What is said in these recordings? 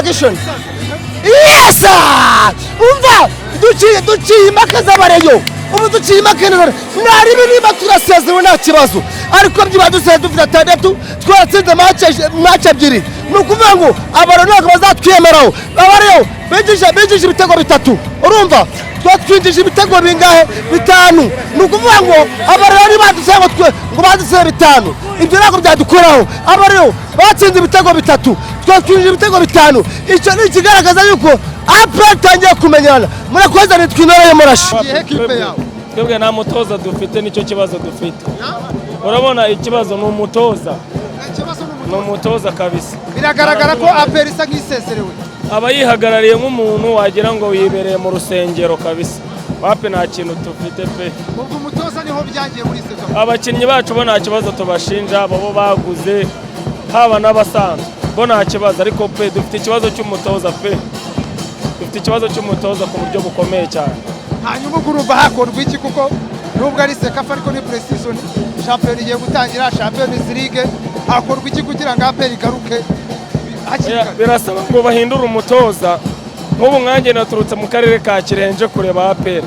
reaction. Yes! Umva duciye impaka z'abareyo. Ubu duciye impaka nari niba turasezewe nta kibazo. Ariko byibaduse dufite 6 twatsinze match ebyiri. Nukuvuga ngo abaro ntabwo bazatwiyemeraho. Abareyo bejeje ibitego 3. Urumva? Twatwinjije ibitego bingahe 5. Nukuvuga ngo abarero badusanga ngo badusebe 5. Ibyo nako byadukoraho. Abarero batsinze ibitego 3. Twatwinjije ibitego 5. Icyo ni kigaragaza yuko APR tangiye kumenyana. Murakoze ni twinore murashi. Equipe yawe. Twebwe nta mutoza dufite nicyo kibazo dufite. Urabona ikibazo ni umutoza. Ni umutoza kabisa. Biragaragara ko APR isa nk'isezerewe. Abayihagarariye nk'umuntu wagira ngo yibereye mu rusengero kabisa. Wape nta kintu tufite pe. Ubwo umutoza niho byangiye muri sezo. Abakinnyi bacu bo nta kibazo tubashinja, bo baguze haba n'abasanzwe. Bo nta kibazo ariko pe dufite ikibazo cy'umutoza pe. Dufite ikibazo cy'umutoza ku buryo bukomeye cyane. Hanyuma urumva hakorwa iki kuko nubwo ari sekafa ariko ni pre-season champion igiye gutangira Champions League hakorwa iki kugira ngo APR igaruke? Birasaba ngo bahindure umutoza. Nk'ubu nkanjye naturutse mu karere ka Kirenje kureba APR.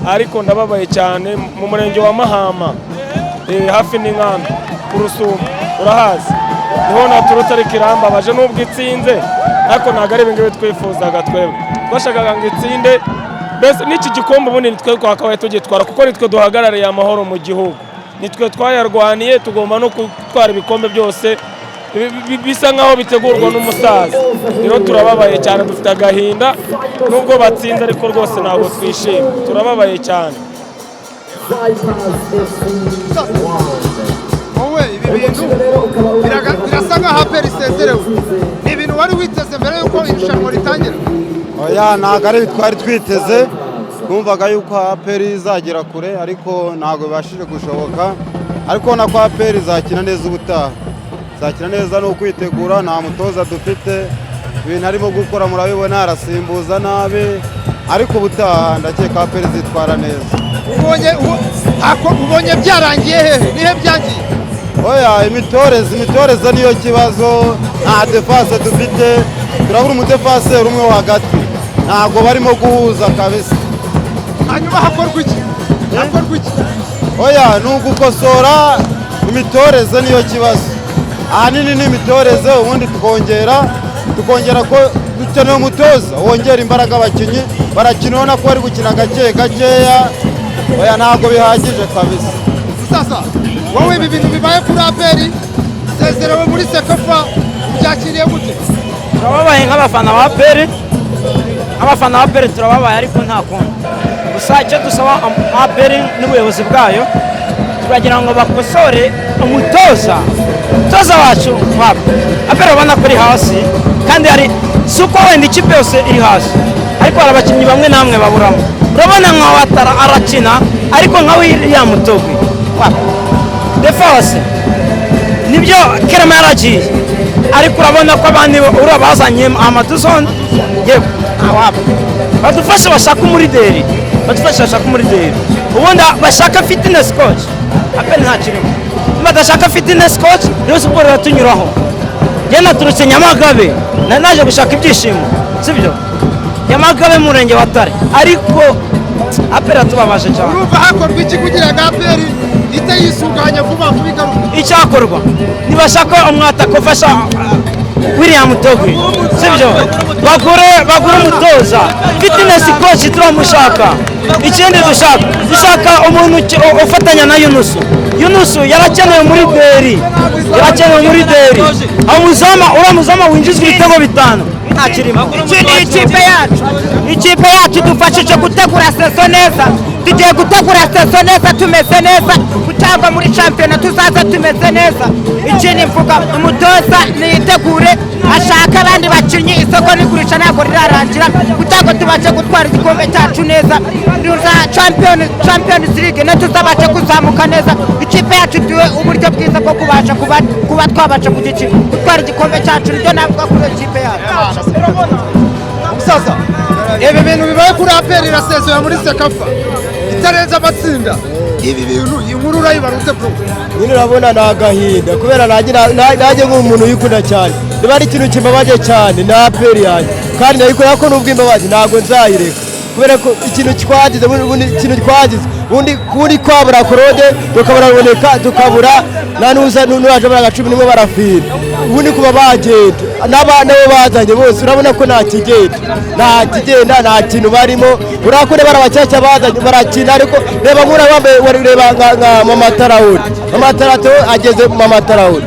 Ariko ndababaye cyane mu murenge wa Mahama. Hafi n'Inkambi ku Rusumo. Urahazi. Niho naturutse ari Kiramba baje nubwo itsinze. Ariko ntago ari ibingibi twifuzaga twebwe. Twashakaga ngo itsinde. Bese n'iki gikombe ubundi nitwe twakabaye tugitwara kuko nitwe duhagarariye amahoro mu gihugu. Nitwe twayarwaniye tugomba no gutwara ibikombe byose. Bisa nkaho bitegurwa n'umusaza. Rero turababaye cyane dufite agahinda nubwo batsinze ariko rwose ntabwo twishimye. Turababaye cyane. Wowe ibi bintu birasa nkaho APR isezerewe. Ni ibintu wari witeze mbere yuko irushanwa ritangira? Oya ntabwo ari twari twiteze. Twumvaga yuko APR izagera kure ariko ntabwo bibashije gushoboka. Ariko na ko APR izakina neza ubutaha. Zakina neza no kwitegura nta mutoza dufite. Ibintu arimo gukora murabibona arasimbuza nabi. Ariko ubutaha ndakeka APR zitwara neza. Ubonye byarangiye hehe? Nihe byangiye? Oya imitoreze niyo kibazo. Nta defense dufite. Turabura umudefense umwe wo hagati. Ntabwo barimo guhuza kabisa. Hanyuma hakorwa iki? Oya nugukosora imitoreze niyo kibazo. Ahanini ni imitoreze ubundi tukongera ko dukeneye umutoza wongera imbaraga abakinnyi barakina ubona ko bari gukina gakeya. Oya ntabwo bihagije kabisa. Sasa wowe ibi bintu bibaye kuri APR sezerewe muri sekafa byakiriye gute? Turababaye nk'abafana ba APR. Abafana ba APR turababaye ariko nta kundi. Gusa icyo dusaba APR n'ubuyobozi bwayo turagira ngo bakosore umutoza wacu APR ubona ko iri hasi kandi hari suko wenda ikipe yose iri hasi ariko hari abakinnyi bamwe namwe baburamo. Urabona nka Watara arakina ariko nka William Mutogwi defense nibyo Kerema yaragiye ariko urabona ko abandi urabazanye Amaduzon yego badufasha bashaka umurideri ubundi bashaka fitness coach APR nta kirimo badashaka fitness coach rero siporo ratunyuraho je naturutse Nyamagabe naje gushaka ibyishimo sibyo Nyamagabe mu murenge wa Tare ariko APR tubabashe cyane. Urumva hakorwa iki kugira ngo APR ite yisuganya vuba kubigaruka? Icyakorwa nibashaka umwatako fasha William Mutogwi sibyo bagure umutoza fitness coach turamushaka. Ikindi dushaka umuntu ufatanya na Yunusu yarakeneye muri deri uramuzama winjizwa ibitego 5 nta kirimo. Ikipe yacu dufashije gutegura sezo neza. Tugiye gutegura sezo neza tumeze neza gutanga muri championnat tuzaza tumeze neza. Ikindi mvuga umutoza nitegure ashaka abandi bakinnyi isoko nigurisha ntabwo rirarangira gutanga tubace gutwara igikombe cyacu neza. Ruza Champions League natuzabace kuzamuka neza. Ikipe yacu duwe uburyo bwiza bwo kubasha kuba twabaca gutwara igikombe cyacu ryo navuga kuri ikipe yacu. Sasa ibi bintu bibaye kuri APR irasezerewe muri sekafa itarenze amatsinda ibi bintu inkuru urayibarutse bro nyine urabona ni agahinda kubera nanjye nk'umuntu uyikunda cyane niba ari ikintu kimbabaje cyane ni APR yanjye kandi nayikora ko nubwo imbabazi ntabwo nzayireka kubera ko ikintu twagize ubundi kwabura korode tukaboneka tukabura nanuza nuraje bara 11 barafira ubundi kuba bagenda n'abana bo bazanye bose urabona ko nta kigenda nta kintu barimo urakore barabacyacya bazanye barakina ariko reba nkura bambaye reba nka Mama Tarawuri ageze Mama Tarawuri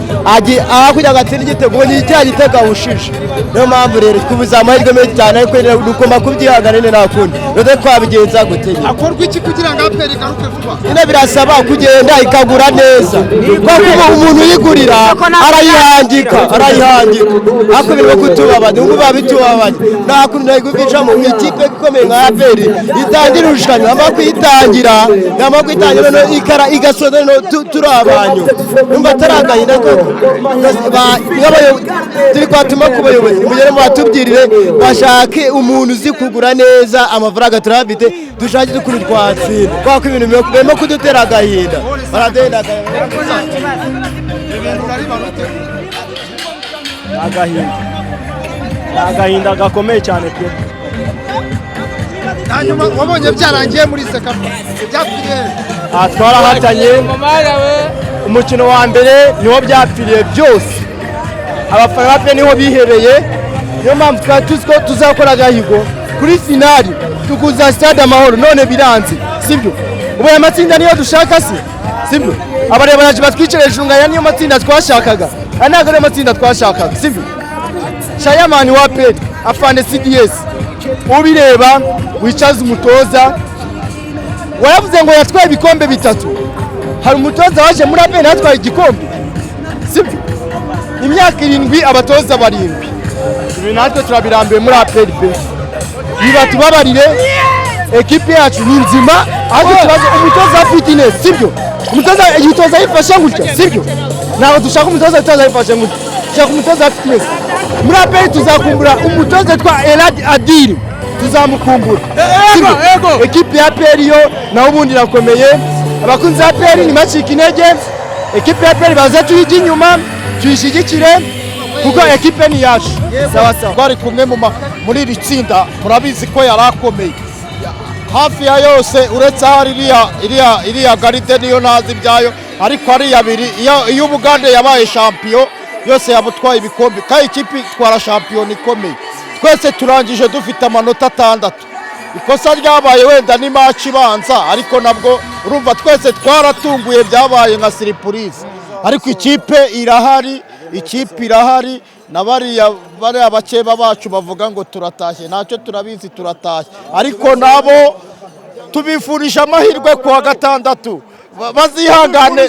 kugira ngo atsinde igitego ni icyaha gitega ushije niyo mpamvu rero kubuza amahirwe menshi cyane ariko dukoma kubyihangana nta kundi rero twabigenza gutenya akorwa iki kugira ngo APR igaruke vuba ine birasaba kugenda ikagura neza kuko umuntu uyigurira arayihangika ako birimo kutubabaza ngo babitubabaza nta kundi nayigugisha mu ikipe ikomeye nka APR itangira urushanwa ama kwitangira no ikara igasoza no turabanyu numva taragahinda ko turi kwatuma ku bayobozi mugere mu batubwirire bashake umuntu uzi kugura neza amafaranga turafite dushake dukuri twatsinda kwa ko ibintu birimo kudutera agahinda baradenda agahinda gakomeye cyane pe. hanyuma wabonye byarangiye muri sekafa byapfiriye twarahatanye umukino wa mbere niwo byapfiriye byose abafana bape niho bihereye niyo mpamvu twari tuzi ko tuzakora agahigo kuri finali tukuza stade Amahoro none biranze sibyo ubu aya matsinda niyo dushaka sibyo abareberaje batwicereje unganya niyo matsinda twashakaga ntabwo ari matsinda twashakaga sibyo Shayamani wa APR afande CDS ubireba wicaza umutoza wayavuze ngo yatwaye ibikombe bitatu hari umutoza waje muri APR yatwaye igikombe sibyo imyaka 7 abatoza 7 ibi natwe turabirambiye muri APR pe niba tubabarire ekipe yacu ni nzima ahubwo tubaze umutoza fitness sibyo umutoza yitoza yifasha gutya sibyo naho dushaka umutoza yifasha gutya dushaka umutoza fitness muri APR tuzakumbura umutoza twa Elad Adil tuzamukumbura ekipe ya APR yo naho ubundi rakomeye abakunzi ba APR ni macika intege ekipe ya APR baza tuyijya inyuma tuyishigikire kuko ekipe ni yacu sawa bari kumwe muri iri tsinda murabizi ko yarakomeye hafi ya yose uretse hari iriya garide niyo nazi byayo ariko ari yabiri iyo Bugande yabaye champion yose yabutwaye ibikombe kandi ikipe twara champion ikomeye twese turangije dufite amanota 6 ikosa ryabaye wenda ni match ibanza ariko nabwo urumva twese twaratunguye byabaye nka surprise ariko ikipe irahari na bariya abakeba bacu bavuga ngo turatashye ntacyo turabizi turatashye ariko nabo tubifurije amahirwe ku wa gatandatu bazihangane